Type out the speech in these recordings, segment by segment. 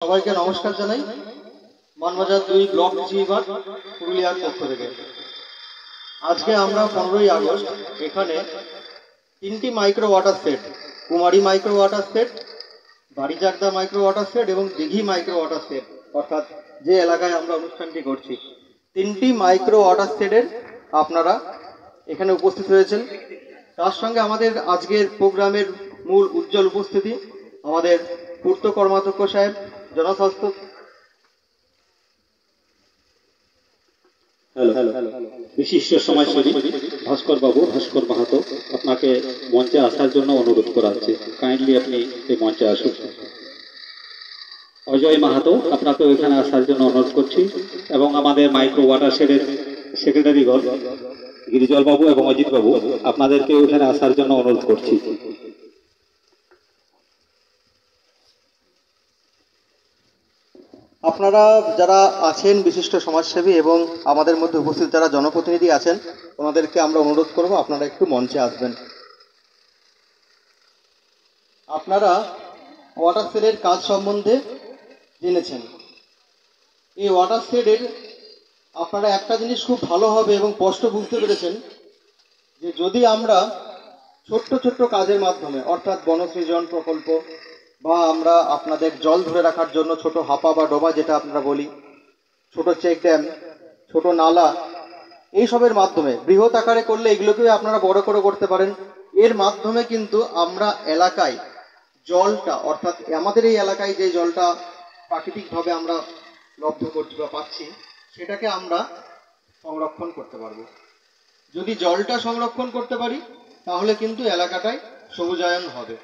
সবাইকে নমস্কার জানাই। মানবাজার 2 ব্লক জিবার পুরুলিয়ার পক্ষ থেকে আজকে আমরা 15ই আগস্ট এখানে 3টি micro water set, Kumari micro water set, Barijagda micro water set এবং দিঘি মাইক্রো ওয়াটার সেট, অর্থাৎ যে এলাকায় আমরা অনুষ্ঠানটি করছি 3টি মাইক্রো ওয়াটার সেটের আপনারা এখানে উপস্থিত হয়েছেন। তার সঙ্গে আমাদের আজকের প্রোগ্রামের মূল উজ্জ্বল উপস্থিতি আমাদের পূর্ত কর্মাধ্যক্ষ সাহেব, জনস্বাস্থ্য বিশিষ্ট সমাজসেবী ভাস্কর বাবু, ভাস্কর মাহাতো, আপনাকে মঞ্চে আসার জন্য অনুরোধ করা হচ্ছে। কাইন্ডলি আপনি এই মঞ্চে আসুন। অজয় মাহাতো, আপনাকে এখানে আসার জন্য অনুরোধ করছি, এবং আমাদের মাইক্রো ওয়াটার শেডের সেক্রেটারিগণ গিরিজল বাবু এবং অজিত বাবু, আপনাদেরকে এখানে আসার জন্য অনুরোধ করছি। আপনারা যারা আছেন বিশিষ্ট সমাজসেবী এবং আমাদের মধ্যে উপস্থিত যারা জনপ্রতিনিধি আছেন ওনাদেরকে আমরা অনুরোধ করব আপনারা একটু মঞ্চে আসবেন। আপনারা ওয়াটার শেডের কাজ সম্বন্ধে জেনেছেন। এই ওয়াটার শেডের আপনারা একটা জিনিস খুব ভালো হবে এবং স্পষ্ট বুঝতে পেরেছেন যে যদি আমরা ছোট্ট ছোট্ট কাজের মাধ্যমে, অর্থাৎ বনসৃজন প্রকল্প বা আমরা আপনাদের জল ধরে রাখার জন্য ছোট হাপা বা ডোবা যেটা আপনারা বলি, ছোট চেক ড্যাম, ছোট নালা, এইসবের মাধ্যমে বৃহৎ আকারে করলে এগুলোকে আপনারা বড় করে করতে পারেন। এর মাধ্যমে কিন্তু আমরা এলাকায় জলটা, অর্থাৎ আমাদের এই এলাকায় যে জলটা প্রাকৃতিকভাবে আমরা লব্ধ করছি বা পাচ্ছি সেটাকে আমরা সংরক্ষণ করতে পারবো। যদি জলটা সংরক্ষণ করতে পারি তাহলে কিন্তু এলাকাটায় সবুজায়ন হবে।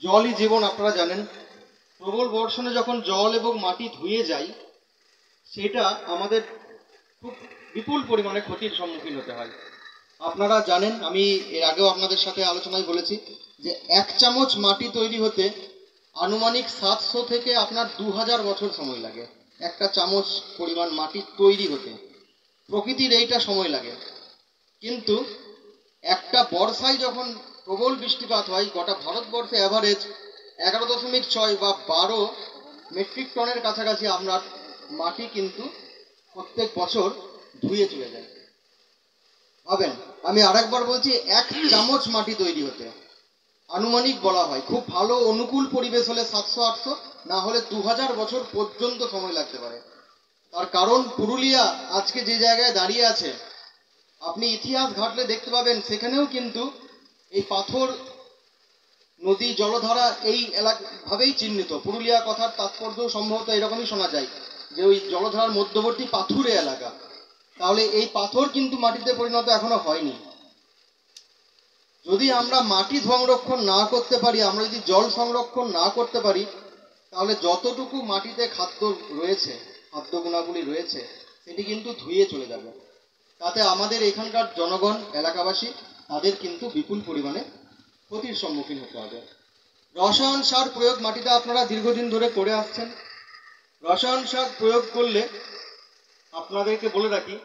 জলই জীবন, আপনারা জানেন। প্রবল বর্ষণে যখন জল এবং মাটি ধুয়ে যায় সেটা আমাদের খুব বিপুল পরিমাণে ক্ষতির সম্মুখীন হতে হয়। আপনারা জানেন, আমি এর আগেও আপনাদের সাথে আলোচনায় বলেছি যে 1 চামচ মাটি তৈরি হতে আনুমানিক 700 থেকে আপনার 2000 বছর সময় লাগে। একটা চামচ পরিমাণ মাটি তৈরি হতে প্রকৃতির এইটা সময় লাগে। কিন্তু একটা বর্ষায় যখন প্রবল বৃষ্টিপাত হয়, গোটা ভারতবর্ষে অ্যাভারেজ 11.6 বা 12 মেট্রিক টনের কাছাকাছি আমরা মাটি কিন্তু প্রত্যেক বছর ধুয়ে চলে যায়। ভাবেন, আমি আরেকবার বলছি, 1 চামচ মাটি তৈরি হতে আনুমানিক বলা হয়, খুব ভালো অনুকূল পরিবেশ হলে 700-800, না হলে 2000 বছর পর্যন্ত সময় লাগতে পারে। তার কারণ পুরুলিয়া আজকে যে জায়গায় দাঁড়িয়ে আছে, আপনি ইতিহাস ঘাটলে দেখতে পাবেন সেখানেও কিন্তু এই পাথর নদী জলধারা এই এলাকাভাবেই চিহ্নিত। পুরুলিয়া কথার তাৎপর্য সম্ভবত এরকমই শোনা যায় যে ওই জলধারার মধ্যবর্তী পাথুরে এলাকা। তাহলে এই পাথর কিন্তু মাটিতে পরিণত এখনো হয়নি। যদি আমরা মাটি সংরক্ষণ না করতে পারি, আমরা যদি জল সংরক্ষণ না করতে পারি, তাহলে যতটুকু মাটিতে খাদ্য রয়েছে, খাদ্য গুণাবলী রয়েছে, সেটি কিন্তু ধুয়ে চলে যাবে। তাতে আমাদের এখানকার জনগণ, এলাকাবাসী, তাদের কিন্তু বিপুল পরিমাণে ক্ষতির সম্মুখীন হতে হবে। রসায়ন সার প্রয়োগ মাটিতে আপনারা দীর্ঘদিন ধরে করে আসছেন। রসায়ন সার প্রয়োগ করলে আপনাদেরকে বলে রাখি,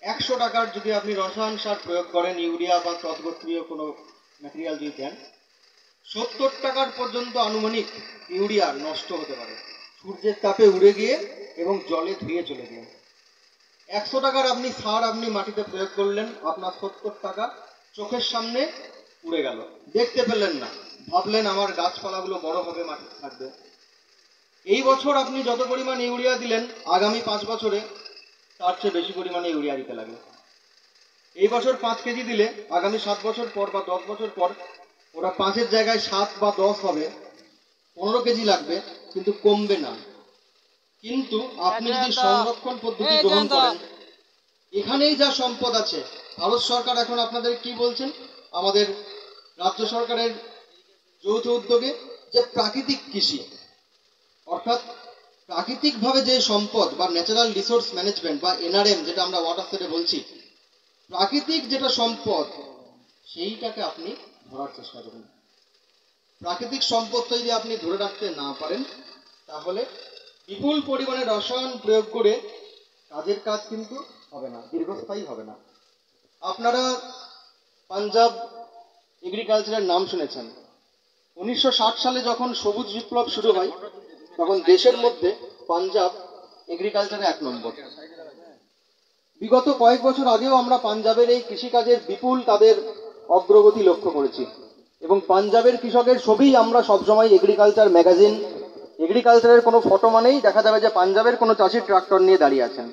100 টাকার যদি আপনি রসায়ন সার প্রয়োগ করেন, ইউরিয়া বা তৎগোত্রীয় কোনো ম্যাটেরিয়াল যদি দেন, 70 টাকার পর্যন্ত আনুমানিক ইউরিয়া নষ্ট হতে পারে সূর্যের তাপে উড়ে গিয়ে এবং জলে ধুয়ে চলে গিয়ে। 100 টাকার আপনি সার আপনি মাটিতে প্রয়োগ করলেন, আপনার 70 টাকা চোখের সামনে উড়ে গেল, দেখতে পেলেন না, ভাবলেন আমার গাছপালাগুলো বড় হবে, মাটি থাকবে। এই বছর আপনি যত পরিমাণ ইউরিয়া দিলেন, আগামী 5 বছরে তার চেয়ে বেশি পরিমাণে ইউরিয়া দিতে লাগবে। এই বছর 5 কেজি দিলে আগামী 7 বছর পর বা 10 বছর পর ওরা 5-এর জায়গায় 7 বা 10 হবে, 15 কেজি লাগবে, কিন্তু কমবে না। কিন্তু আপনি যদি সংরক্ষণ পদ্ধতি গ্রহণ করেন, এখানেই যা সম্পদ আছে, ভারত সরকার এখন আপনাদের কি বলছেন, আমাদের রাজ্য সরকারের যৌথ উদ্যোগে, যে প্রাকৃতিক কৃষি, অর্থাৎ প্রাকৃতিকভাবে যে সম্পদ বা ন্যাচারাল রিসোর্স ম্যানেজমেন্ট বা এনআরএম যেটা আমরা ওয়াটার সেটে বলছি, প্রাকৃতিক যেটা সম্পদ সেইটাকে আপনি ধরার চেষ্টা করুন। প্রাকৃতিক সম্পদটা যদি আপনি ধরে রাখতে না পারেন, তাহলে বিপুল পরিমাণে রসায়ন প্রয়োগ করে কাজের কাজ কিন্তু হবে না, দীর্ঘস্থায়ী হবে না। আপনারা পাঞ্জাব এগ্রিকালচারের নাম শুনেছেন। 1960 সালে যখন সবুজ বিপ্লব শুরু হয়, তখন দেশের মধ্যে পাঞ্জাব এগ্রিকালচারে 1 নম্বর। বিগত কয়েক বছর আগেও আমরা পাঞ্জাবের এই কৃষিকাজের বিপুল তাদের অগ্রগতি লক্ষ্য করেছি, এবং পাঞ্জাবের কৃষকের ছবি আমরা সবসময় এগ্রিকালচার ম্যাগাজিন, এগ্রিকালচারের কোনো ফটো মানেই দেখা যাবে যে পাঞ্জাবের কোনো চাষি ট্রাক্টর নিয়ে দাঁড়িয়ে আছেন,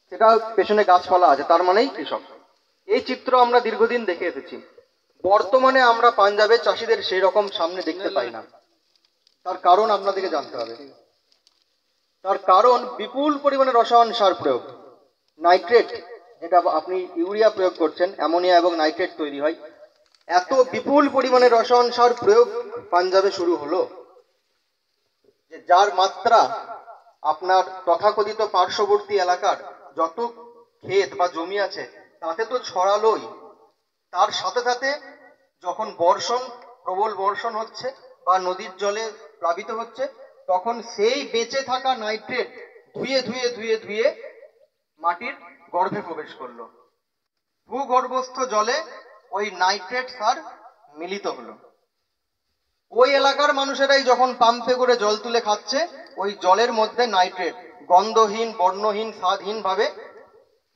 সেটা পেছনে গাছপালা আছে, তার মানেই কৃষক। এই চিত্র আমরা দীর্ঘদিন দেখে এসেছি। বর্তমানে আমরা পাঞ্জাবের চাষিদের সেই রকম সামনে দেখতে পাই না। তার কারণ আপনাদেরকে জানতে হবে। তার কারণ বিপুল পরিমাণে রসায়ন সার প্রয়োগ, নাইট্রেট, যেটা আপনি ইউরিয়া প্রয়োগ করছেন, অ্যামোনিয়া এবং নাইট্রেট তৈরি হয়। এত বিপুল পরিমাণে রসায়ন সার প্রয়োগ পাঞ্জাবে শুরু হলো যে যার মাত্রা আপনার তথাকথিত পার্শ্ববর্তী এলাকার যত ক্ষেত বা জমি আছে তাতে তো ছড়ালোই। তার সাথে সাথে যখন প্রবল বর্ষণ হচ্ছে বা নদীর জলে প্লাবিত হচ্ছে, তখন সেই বেঁচে থাকা নাইট্রেট ধুয়ে ধুয়ে ধুয়ে ধুয়ে মাটির গর্ভে প্রবেশ করলো। ভূগর্ভস্থ জলে ওই নাইট্রেট সার মিলিত হলো। ওই এলাকার মানুষেরাই যখন পাম্পে করে জল তুলে খাচ্ছে, ওই জলের মধ্যে নাইট্রেট গন্ধহীন, বর্ণহীন, স্বাদহীন ভাবে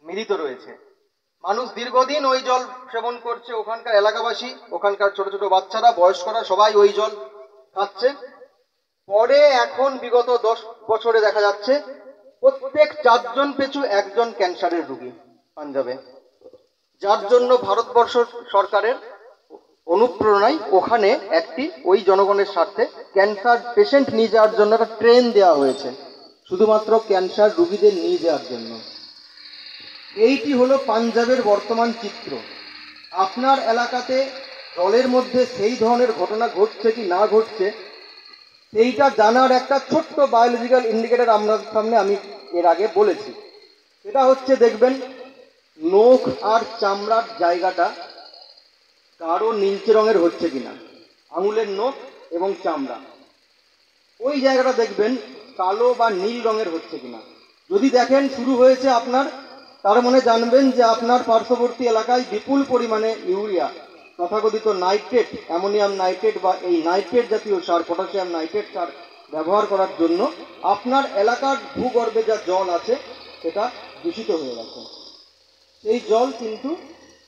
মিলিত রয়েছে। মানুষ দীর্ঘদিন ওই জল সেবন করছে, ওখানকার এলাকাবাসী, ওখানকার ছোট ছোট বাচ্চারা, বয়স্করা সবাই ওই জল খাচ্ছে। পরে এখন বিগত 10 বছরে দেখা যাচ্ছে প্রত্যেক 4 জন পিছু 1 জন ক্যান্সারের রোগী পাঞ্জাবে, যার জন্য ভারতবর্ষ সরকারের অনুপ্রেরণায় ওখানে একটি ওই জনগণের স্বার্থে ক্যান্সার পেশেন্ট নিয়ে যাওয়ার জন্য একটা ট্রেন দেওয়া হয়েছে, শুধুমাত্র ক্যান্সার রোগীদের নিয়ে যাওয়ার জন্য। এইটি হলো পাঞ্জাবের বর্তমান চিত্র। আপনার এলাকাতে জলের মধ্যে সেই ধরনের ঘটনা ঘটছে কি না ঘটছে, সেইটা জানার একটা ছোট্ট বায়োলজিক্যাল ইন্ডিকেটর আপনার সামনে আমি এর আগে বলেছি। সেটা হচ্ছে, দেখবেন নখ আর চামড়ার জায়গাটা কারো নীলচে রঙের হচ্ছে কিনা, আঙুলের নখ এবং চামড়া, ওই জায়গাটা দেখবেন কালো বা নীল রঙের হচ্ছে কিনা। যদি দেখেন শুরু হয়েছে আপনার, তার মানে জানবেন যে আপনার পার্শ্ববর্তী এলাকায় বিপুল পরিমাণে ইউরিয়া, তথাকথিত নাইট্রেট, অ্যামোনিয়াম নাইট্রেট বা এই নাইট্রেট জাতীয় সার, পটাশিয়াম নাইট্রেট সার ব্যবহার করার জন্য আপনার এলাকার ভূগর্ভে যা জল আছে সেটা দূষিত হয়ে গেছে। সেই জল কিন্তু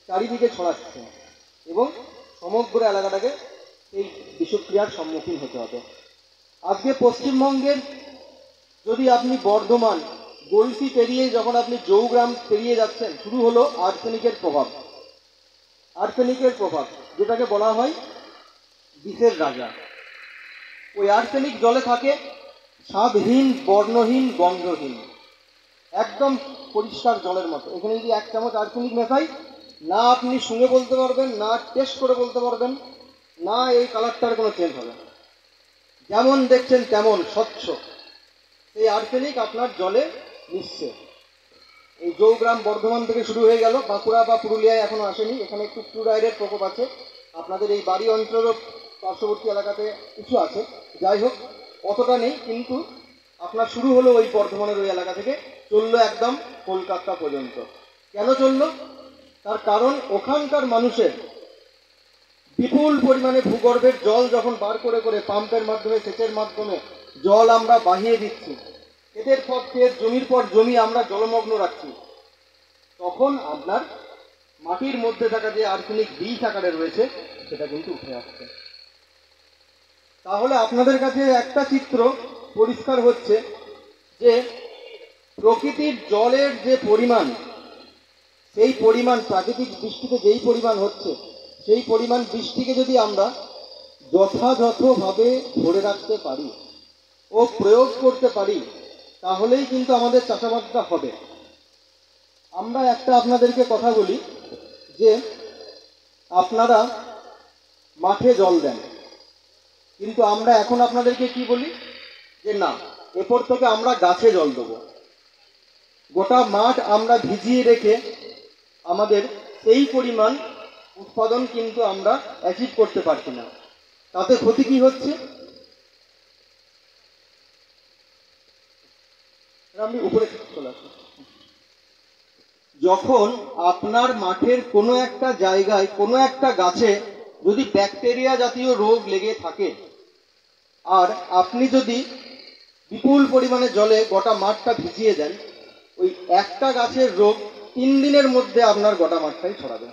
চারিদিকে ছড়াচ্ছে এবং সমগ্র এলাকাটাকে এই বিষক্রিয়ার সম্মুখীন হতে হবে। আজকে পশ্চিমবঙ্গের যদি আপনি বর্ধমান, গলসি পেরিয়ে যখন আপনি জৌগ্রাম পেরিয়ে যাচ্ছেন, শুরু হলো আর্সেনিকের প্রভাব। আর্সেনিকের প্রভাব, যেটাকে বলা হয় বিষের রাজা। ওই আর্সেনিক জলে থাকে স্বাদহীন, বর্ণহীন, গন্ধহীন, একদম পরিষ্কার জলের মতো। এখানে যদি 1 চামচ আর্সেনিক মেশাই, না আপনি শুনে বলতে পারবেন, না টেস্ট করে বলতে পারবেন, না এই কালারটার কোনো চেঞ্জ হবে, যেমন দেখছেন তেমন স্বচ্ছ এই আর্সেনিক আপনার জলে মিশছে। এই জৌগ্রাম বর্ধমান থেকে শুরু হয়ে গেল, বাঁকুড়া বা পুরুলিয়ায় এখনো আসেনি, এখানে একটু ফ্লুরাইডের প্রকোপ আছে। আপনাদের এই বাড়ি অঞ্চলের পার্শ্ববর্তী এলাকাতে কিছু আছে, যাই হোক অতটা নেই, কিন্তু আপনার শুরু হলো ওই বর্ধমানের ওই এলাকা থেকে, চললো একদম কলকাতা পর্যন্ত। কেন চললো? তার কারণ ওখানকার মানুষের বিপুল পরিমাণে ভূগর্ভের জল যখন বার করে করে পাম্পের মাধ্যমে, সেচের মাধ্যমে জল আমরা বাহিয়ে দিচ্ছি, ক্ষেতের পর ক্ষেত, জমির পর জমি আমরা জলমগ্ন রাখছি, তখন আপনার মাটির মধ্যে থাকা যে আর্সেনিক বিষ আকারে রয়েছে সেটা কিন্তু উঠে আসছে। তাহলে আপনাদের কাছে একটা চিত্র পরিষ্কার হচ্ছে যে প্রকৃতির জলের যে পরিমাণ, সেই পরিমাণ প্রাকৃতিক বৃষ্টিতে যেই পরিমাণ হচ্ছে, সেই পরিমাণ বৃষ্টিকে যদি আমরা যথাযথভাবে ধরে রাখতে পারি ও প্রয়োগ করতে পারি, তাহলেই কিন্তু আমাদের চাষাবাদটা হবে। আমরা একটা আপনাদেরকে কথা বলি যে আপনারা মাঠে জল দেন, কিন্তু আমরা এখন আপনাদেরকে কি বলি যে না, এরপর থেকে আমরা গাছে জল দেবো। গোটা মাঠ আমরা ভিজিয়ে রেখে আমাদের সেই পরিমাণ উৎপাদন কিন্তু আমরা অ্যাচিভ করতে পারছি না। তাতে ক্ষতি কি হচ্ছে? আমি উপরে চলে আসি। যখন আপনার মাঠের কোনো একটা জায়গায়, কোনো একটা গাছে যদি ব্যাকটেরিয়া জাতীয় রোগ লেগে থাকে, আর আপনি যদি বিপুল পরিমাণে জলে গোটা মাঠটা ভিজিয়ে দেন, ওই একটা গাছের রোগ 3 দিনের মধ্যে আপনার গোটা মাঠটাই ছড়াবে।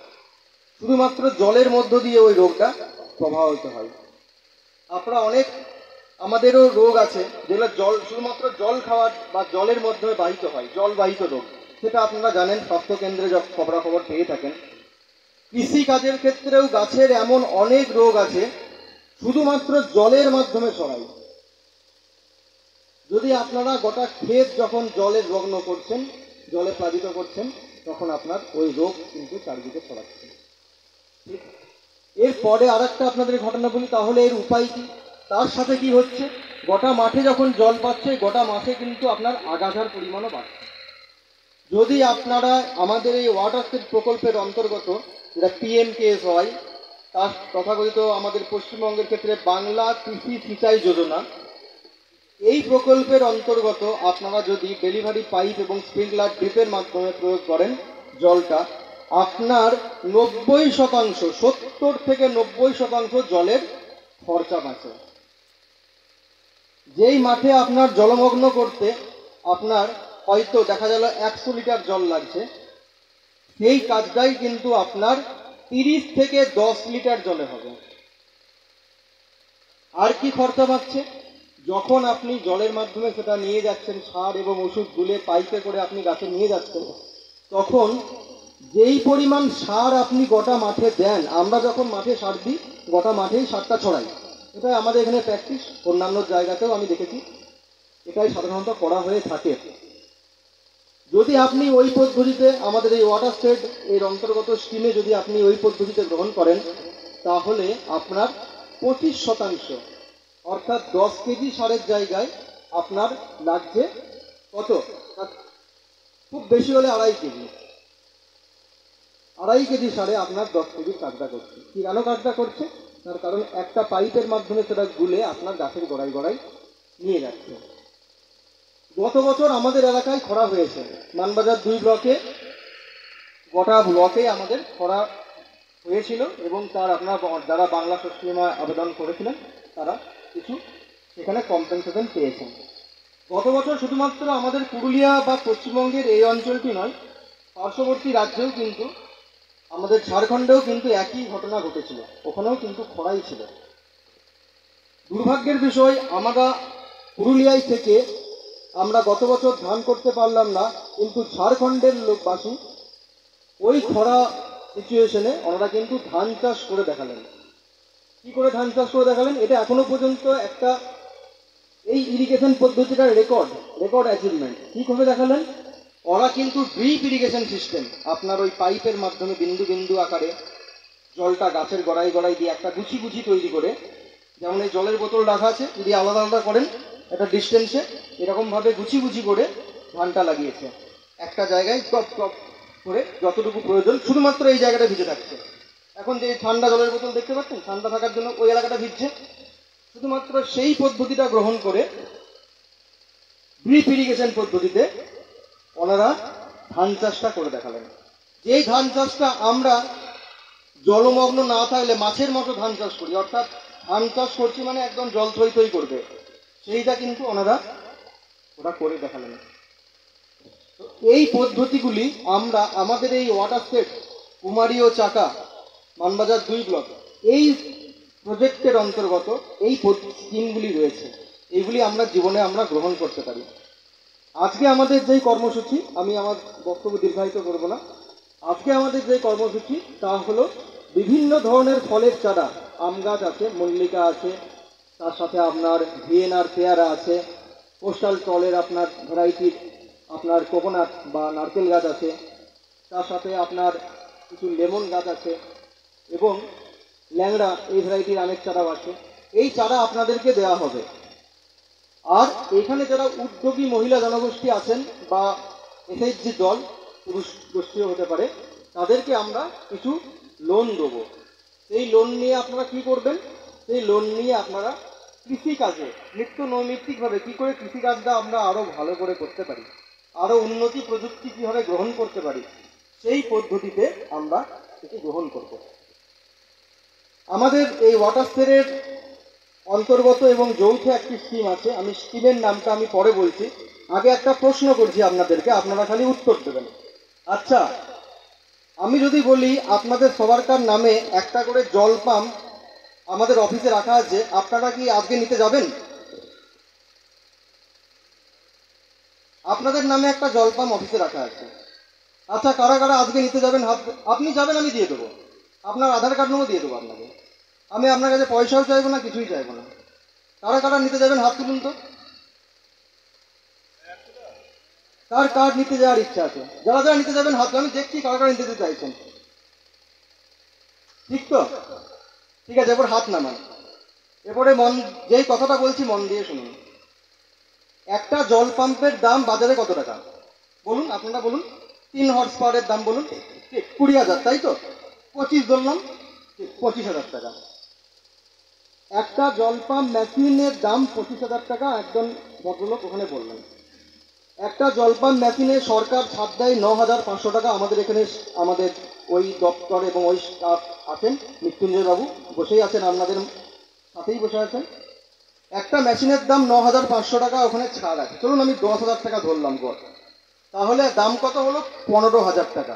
শুধুমাত্র জলের মধ্য দিয়ে ওই রোগটা প্রবাহিত হয়। আপনারা অনেক, আমাদেরও রোগ আছে যেগুলো শুধুমাত্র জল খাওয়ার বা জলের মাধ্যমে বাহিত হয়, জলবাহিত রোগ, সেটা আপনারা জানেন, স্বাস্থ্যকেন্দ্রে খবরাখবর পেয়ে থাকেন। কৃষি কাজের ক্ষেত্রেও গাছের এমন অনেক রোগ আছে শুধুমাত্র জলের মাধ্যমে ছড়ায়। যদি আপনারা গোটা ক্ষেত যখন জলে মগ্ন করছেন, জলে প্লাবিত করছেন, তখন আপনার ওই রোগ কিন্তু চারদিকে ছড়াচ্ছে। এরপরে আর একটা আপনাদের ঘটনা বলি, তাহলে এর উপায় কি? তার সাথে কি হচ্ছে, গোটা মাঠে যখন জল পাচ্ছে, গোটা মাঠে কিন্তু আপনার আগাছার পরিমাণও বাড়ছে। যদি আপনারা আমাদের এই ওয়াটার সেট প্রকল্পের অন্তর্গত, যেটা PMKSY, তার তথাকথিত আমাদের পশ্চিমবঙ্গের ক্ষেত্রে বাংলা কৃষি সিঁচাই যোজনা, এই প্রকল্পের অন্তর্গত আপনারা যদি ডেলিভারি পাইপ এবং স্প্রিংকলার ড্রিপের মাধ্যমে প্রয়োগ করেন জলটা, আপনার 90%, 70 থেকে 90% জলের খরচা বাঁচে। যেই মাঠে আপনার জলমগ্ন করতে আপনার হয়তো দেখা গেল 100 লিটার জল লাগছে, সেই কাজটাই কিন্তু আপনার 30 থেকে 10 লিটার জলে হবে। আর কি খরচা বাঁচছে? যখন আপনি জলের মাধ্যমে সেটা নিয়ে যাচ্ছেন, সার এবং ওষুধ গুলে পাইপে করে আপনি গাছে নিয়ে যাচ্ছেন, তখন যেই পরিমাণ সার আপনি গোটা মাঠে দেন, আমরা যখন মাঠে সার দিই গোটা মাঠেই সারটা ছড়াই, এটা আমাদের এখানে প্র্যাকটিস, অন্যান্য জায়গাতেও আমি দেখেছি এটাই সাধারণত করা হয়ে থাকে। যদি আপনি ওই পদ্ধতিতে আমাদের এই ওয়াটার সেট এর অন্তর্গত স্কিমে যদি আপনি ওই পদ্ধতিতে গ্রহণ করেন, তাহলে আপনার 25%, অর্থাৎ 10 কেজি সারের জায়গায় আপনার লাগছে কত, খুব বেশি হলে 2.5 কেজি। 2.5 কেজি সারে আপনার 10 কেজির কাজটা করছে। কি কেন কাজটা করছে? তার কারণ একটা পাইপের মাধ্যমে সেটা গুলে আপনার গাছের গোড়ায় গোড়ায় নিয়ে যাচ্ছে। গত বছর আমাদের এলাকায় খরা হয়েছে, মানবাজার 2 ব্লকে, গোটা ব্লকে আমাদের খরা হয়েছিল, এবং তার আপনার যারা বাংলা শস্য বীমা আবেদন করেছিলেন তারা কিছু সেখানে কম্পেনসেশন পেয়েছেন। গত বছর শুধুমাত্র আমাদের পুরুলিয়া বা পশ্চিমবঙ্গের এই অঞ্চলটি নয়, পার্শ্ববর্তী রাজ্যেও কিন্তু, আমাদের ঝাড়খণ্ডেও কিন্তু একই ঘটনা ঘটেছিল, ওখানেও কিন্তু খরাই ছিল। দুর্ভাগ্যের বিষয়, আমরা পুরুলিয়ায় থেকে আমরা গত বছর ধান করতে পারলাম না, কিন্তু ঝাড়খণ্ডের লোকবাসী ওই খরা সিচুয়েশনে ওনারা কিন্তু ধান চাষ করে দেখালেন। কি করে ধান চাষ করে দেখালেন? এটা এখনো পর্যন্ত একটা, এই ইরিগেশন পদ্ধতিটার রেকর্ড অ্যাচিভমেন্ট। কি করে দেখালেন? ওরা কিন্তু ড্রিপ ইরিগেশন সিস্টেম, আপনার ওই পাইপের মাধ্যমে বিন্দু বিন্দু আকারে জলটা গাছের গোড়ায় গোড়ায় দিয়ে একটা গুছি গুছি তৈরি করে, যেমন এই জলের বোতল রাখা আছে, যদি আলাদা আলাদা করেন একটা ডিস্টেন্সে, এরকমভাবে গুছি গুছি করে ধানটা লাগিয়েছে। একটা জায়গায় টপ টপ করে যতটুকু প্রয়োজন শুধুমাত্র এই জায়গাটা ভিজে থাকছে। এখন যে ঠান্ডা জলের বোতল দেখতে পাচ্ছেন, ঠান্ডা থাকার জন্য ওই এলাকাটা ভিজছে। শুধুমাত্র সেই পদ্ধতিটা গ্রহণ করে ড্রিপ ইরিগেশন পদ্ধতিতে ওনারা ধান চাষটা করে দেখালেন। যেই ধান চাষটা আমরা জলমগ্ন না থাকলে মাছের মতো ধান চাষ করি, অর্থাৎ ধান চাষ করছি মানে একদম জল থই থই করবে, সেইটা কিন্তু ওরা করে দেখালেন। তো এই পদ্ধতিগুলি আমরা আমাদের এই ওয়াটার সেট কুমারী ও চাকা মানবাজার 2 ব্লক এই প্রজেক্টের অন্তর্গত এই স্কিমগুলি রয়েছে, এইগুলি আমরা জীবনে আমরা গ্রহণ করতে পারি। আজকে আমাদের যেই কর্মসূচি, আমি আমার বক্তব্য দীর্ঘায়িত করব না, আজকে আমাদের যে কর্মসূচি তা হলো বিভিন্ন ধরনের ফলের চারা, আম গাছ আছে, মল্লিকা আছে, তার সাথে আপনার ভিয়েনার পেয়ারা আছে, কোস্টাল টলের আপনার ভ্যারাইটির আপনার কোকোনাট বা নারকেল গাছ আছে, তার সাথে আপনার কিছু লেমন গাছ আছে, এবং ল্যাংড়া এই ভ্যারাইটির আমের চারাও আছে। এই চারা আপনাদেরকে দেওয়া হবে। আর এখানে যারা উদ্যোগী মহিলা জনগোষ্ঠী আছেন বা SHG দল, পুরুষ গোষ্ঠীও হতে পারে, তাদেরকে আমরা কিছু লোন দেবো। সেই লোন নিয়ে আপনারা কি করবেন? সেই লোন নিয়ে আপনারা কৃষিকাজে নিত্য নৈমিত্তিকভাবে কী করে কৃষিকাজটা আমরা আরও ভালো করে করতে পারি, আরও উন্নতি প্রযুক্তি কীভাবে গ্রহণ করতে পারি, সেই পদ্ধতিতে আমরা এটি গ্রহণ করব। আমাদের এই ওয়াটার সেটের অন্তর্গত এবং যৌথ একটি স্কিম আছে। আমি স্কিমের নামটা আমি পরে বলছি, আগে একটা প্রশ্ন করছি আপনাদেরকে, আপনারা খালি উত্তর দেবেন। আচ্ছা, আমি যদি বলি আপনাদের সবারকার নামে একটা করে জল পাম্প আমাদের অফিসে রাখা আছে, আপনারা কি আজকে নিতে যাবেন? আপনাদের নামে একটা জল পাম্প অফিসে রাখা আছে। আচ্ছা, কারা কারা আজকে নিতে যাবেন? হাত, আপনি যাবেন, আমি দিয়ে দেবো। আপনার আধার কার্ড নম্বর দিয়ে দেবো আপনাকে। আমি আপনার কাছে পয়সাও চাইবো না, কিছুই চাইবো না। কারা কারা নিতে যাবেন হাত তুলুন তো। কার কার্ড নিতে যাওয়ার ইচ্ছা আছে? যারা যারা নিতে যাবেন হাত, আমি দেখছি কারা কারা নিতে যেতে চাইছেন। ঠিক তো? ঠিক আছে, এরপর হাত নামান। এরপরে যেই কথাটা বলছি মন দিয়ে শুনুন। একটা জল পাম্পের দাম বাজারে কত টাকা বলুন, আপনারা বলুন। 3 হর্স পাওয়ারের দাম বলুন। 20,000, তাই তো? 25 ধরলাম, 25,000 টাকা। একটা জল পাম্প মেশিনের দাম 25,000 টাকা, একজন ভদ্রলোক ওখানে বললেন। একটা জল পাম্প মেশিনে সরকার ছাড় দেয় 9,500 টাকা। আমাদের এখানে আমাদের ওই দপ্তর এবং ওই স্টাফ আছেন, মৃত্যুঞ্জয় বাবু বসেই আছেন, আপনাদের সাথেই বসে আছেন। একটা মেশিনের দাম 9,500 টাকা, ওখানে ছাড় আছে। চলুন আমি 10,000 টাকা ধরলাম গড়, তাহলে দাম কত হলো? 15,000 টাকা।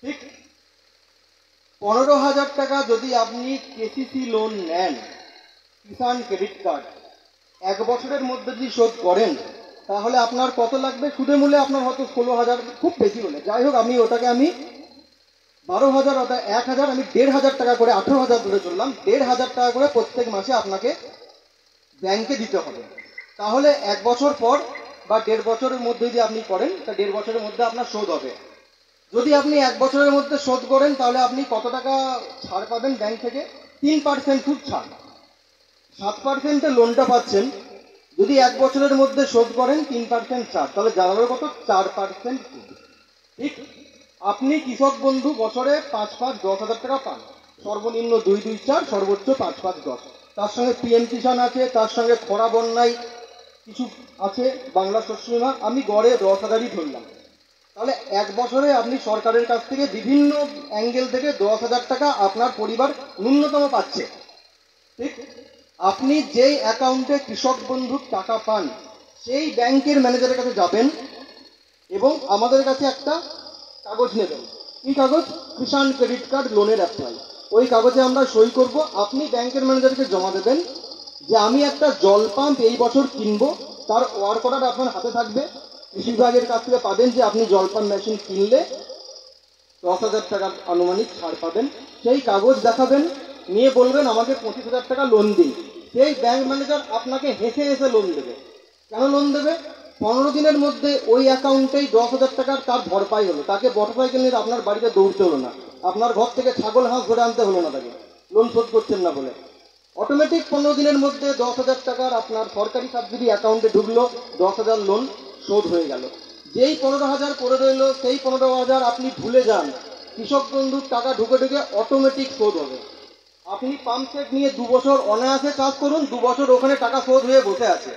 ঠিক? 15,000 টাকা যদি আপনি কেসিসি লোন নেন, কিষাণ ক্রেডিট কার্ড, 1 বছরের মধ্যে যদি শোধ করেন, তাহলে আপনার কত লাগবে? সুদে মূল্যে আপনার হয়তো 16,000, খুব বেশি হলে, যাই হোক আমি ওটাকে 12,000 অর্থাৎ 1,000, আমি 1,500 টাকা করে, 18,000 ধরে চললাম, 1,500 টাকা করে প্রত্যেক মাসে আপনাকে ব্যাংকে দিতে হবে। তাহলে 1 বছর পর বা 1.5 বছরের মধ্যে যদি আপনি করেন, তা 1.5 বছরের মধ্যে আপনার শোধ হবে। যদি আপনি 1 বছরের মধ্যে শোধ করেন, তাহলে আপনি কত টাকা ছাড় পাবেন ব্যাংক থেকে? 3% সুদ ছাড়। 7% লোনটা পাচ্ছেন। যদি 1 বছরের মধ্যে শোধ করেন 3% ছাড়, তাহলে জানালো কত? 4% সুদ। ঠিক? আপনি কৃষক বন্ধু বছরে 5 5 10,000 টাকা পান। সর্বনিম্ন 2 2 4, সর্বোচ্চ 5 5 10। তার সঙ্গে পিএম কিষাণ আছে, তার সঙ্গে খরা বন্যায় কিছু আছে, বাংলা শস্য বীমা। আমি গড়ে 10,000ই ধরলাম। তাহলে 1 বছরে আপনি সরকারের কাছ থেকে বিভিন্ন অ্যাঙ্গেল থেকে 10,000 টাকা আপনার পরিবার ন্যূনতম পাচ্ছে। ঠিক? আপনি যেই অ্যাকাউন্টে কৃষক বন্ধুর টাকা পান, সেই ব্যাংকের ম্যানেজারের কাছে যাবেন এবং আমাদের কাছে একটা কাগজ নেবেন। কি কাগজ? কিষাণ ক্রেডিট কার্ড লোনের অ্যাপ্লাই। ওই কাগজে আমরা সই করব। আপনি ব্যাংকের ম্যানেজারকে জমা দেবেন যে আমি একটা জল পাম্প এই বছর কিনবো, তার ওয়ার্ক অর্ডার আপনার হাতে থাকবে। কৃষি বিভাগের কাছ থেকে পাবেন যে আপনি জল পাম্প মেশিন কিনলে 10,000 টাকার আনুমানিক ছাড় পাবেন। সেই কাগজ দেখাবেন, নিয়ে বলবেন আমাকে 25,000 টাকা লোন দিন। সেই ব্যাংক ম্যানেজার আপনাকে হেসে হেসে লোন দেবে। কেন লোন দেবে? 15 দিনের মধ্যে ওই অ্যাকাউন্টেই 10,000 টাকার তার ভরপাই হলো। তাকে মোটরসাইকেল নিয়ে আপনার বাড়িতে দৌড়তে হলো না, আপনার ঘর থেকে ছাগল হাঁস ধরে আনতে হলো না তাকে, লোন শোধ করছেন না বলে। অটোমেটিক 15 দিনের মধ্যে 10,000 টাকার আপনার সরকারি সাবসিডি অ্যাকাউন্টে ঢুকলো, 10,000 লোন শোধ হয়ে গেল। যেই 15,000 পড়ে রইল, সেই 15,000 আপনি ভুলে যান। কৃষক বন্ধুর টাকা ঢুকে ঢুকে অটোমেটিক শোধ হবে। আপনি পাম্প সেট নিয়ে 2 বছর অনায়াসে চাষ করুন, 2 বছর ওখানে টাকা শোধ হয়ে বসে আছে।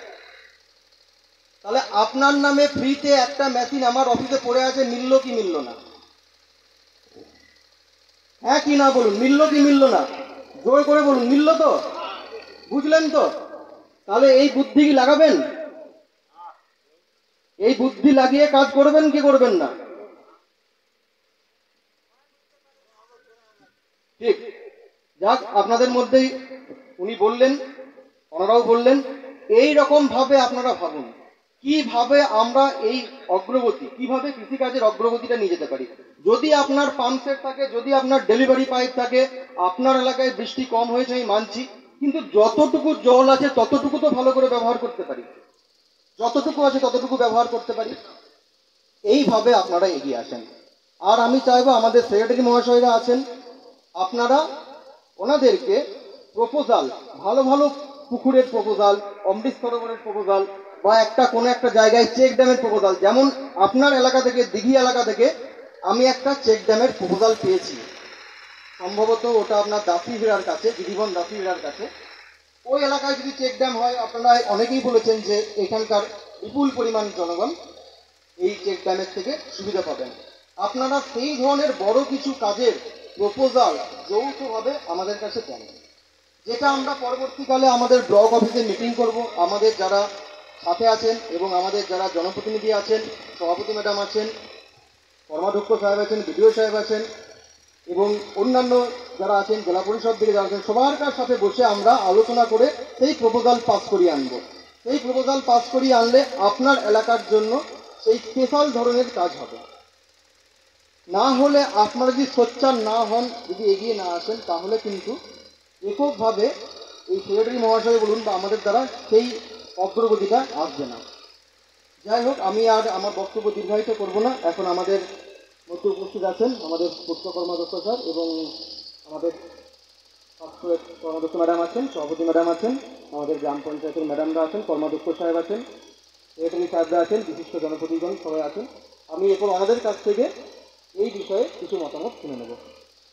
তাহলে আপনার নামে ফ্রিতে একটা মেশিন আমার অফিসে পড়ে আছে, মিলল কি মিলল না? হ্যাঁ কি না বলুন, মিলল কি মিলল না? জোর করে বলুন, মিলল তো? বুঝলেন তো? তাহলে এই বুদ্ধি কি লাগাবেন? এই বুদ্ধি লাগিয়ে কাজ করবেন কি করবেন না? ঠিক? যাক, আপনাদের মধ্যেই উনি বললেন, ওনারাও বললেন, এই রকম ভাবে আপনারা ভাবুন কিভাবে আমরা এই অগ্রগতি, কিভাবে কৃষিকাজের অগ্রগতিটা নিয়ে যেতে পারি। যদি আপনার পাম্প সেট থাকে, যদি আপনার ডেলিভারি পাইপ থাকে, আপনার এলাকায় বৃষ্টি কম হয়েছে আমি মানছি, কিন্তু যতটুকু জল আছে ততটুকু তো ভালো করে ব্যবহার করতে পারি, যতটুকু আছে ততটুকু ব্যবহার করতে পারি। এইভাবে আপনারা এগিয়ে আসেন। আর আমি চাইবো আমাদের সেক্রেটারি মহাশয়রা আছেন, আপনারা ওনাদেরকে প্রপোজাল, ভালো ভালো পুকুরের প্রপোজাল, অমৃত সরোবরের প্রপোজাল, বা একটা কোনো একটা জায়গায় চেক ড্যামের প্রপোজাল, যেমন আপনার এলাকা থেকে, দিঘি এলাকা থেকে আমি একটা চেক ড্যামের প্রপোজাল পেয়েছি। সম্ভবত ওটা আপনার দাসিভিড়ার কাছে, দিদিবন দাসিভিড়ার কাছে। ওই এলাকায় যদি চেক ড্যাম হয়, আপনারা অনেকেই বলেছেন যে এখানকার বিপুল পরিমাণ জনগণ এই চেক ড্যামের থেকে সুবিধা পাবেন। আপনারা সেই ধরনের বড় কিছু কাজের প্রপোজাল যৌথভাবে আমাদের কাছে দেন, যেটা আমরা পরবর্তীকালে আমাদের ব্লক অফিসে মিটিং করব। আমাদের যারা সাথে আছেন এবং আমাদের যারা জনপ্রতিনিধি আছেন, সভাপতি ম্যাডাম আছেন, কর্মাধ্যক্ষ সাহেব আছেন, বিডিও সাহেব আছেন এবং অন্যান্য যারা আছেন, জেলা পরিষদ থেকে যারা আছেন, সবার সাথে বসে আমরা আলোচনা করে সেই প্রপোজাল পাস করিয়ে আনব। সেই প্রপোজাল পাস করিয়ে আনলে আপনার এলাকার জন্য সেই স্পেশাল ধরনের কাজ হবে। না হলে আপনারা যদি সোচ্চার না হন, যদি এগিয়ে না আসেন, তাহলে কিন্তু এককভাবে এই সেক্রেটারি মহাশয় বলুন বা আমাদের দ্বারা সেই অগ্রগতিটা আসবে না। যাই হোক, আমি আর আমার বক্তব্য দীর্ঘায়িত করব না। এখন আমাদের মধ্যে উপস্থিত আছেন আমাদের পূর্ত কর্মাধ্যক্ষ স্যার এবং আমাদের কর্মাধ্যক্ষ ম্যাডাম আছেন, সভাপতি ম্যাডাম আছেন, আমাদের গ্রাম পঞ্চায়েতের ম্যাডামরা আছেন, কর্মাধ্যক্ষ সাহেব আছেন, সেক্রেটারি সাহেবরা আছেন, বিশিষ্ট জনপ্রতিনিধিগণ সবাই আছেন। আমি এখন আমাদের কাছ থেকে এই বিষয়ে কিছু মতামত শুনে নেব।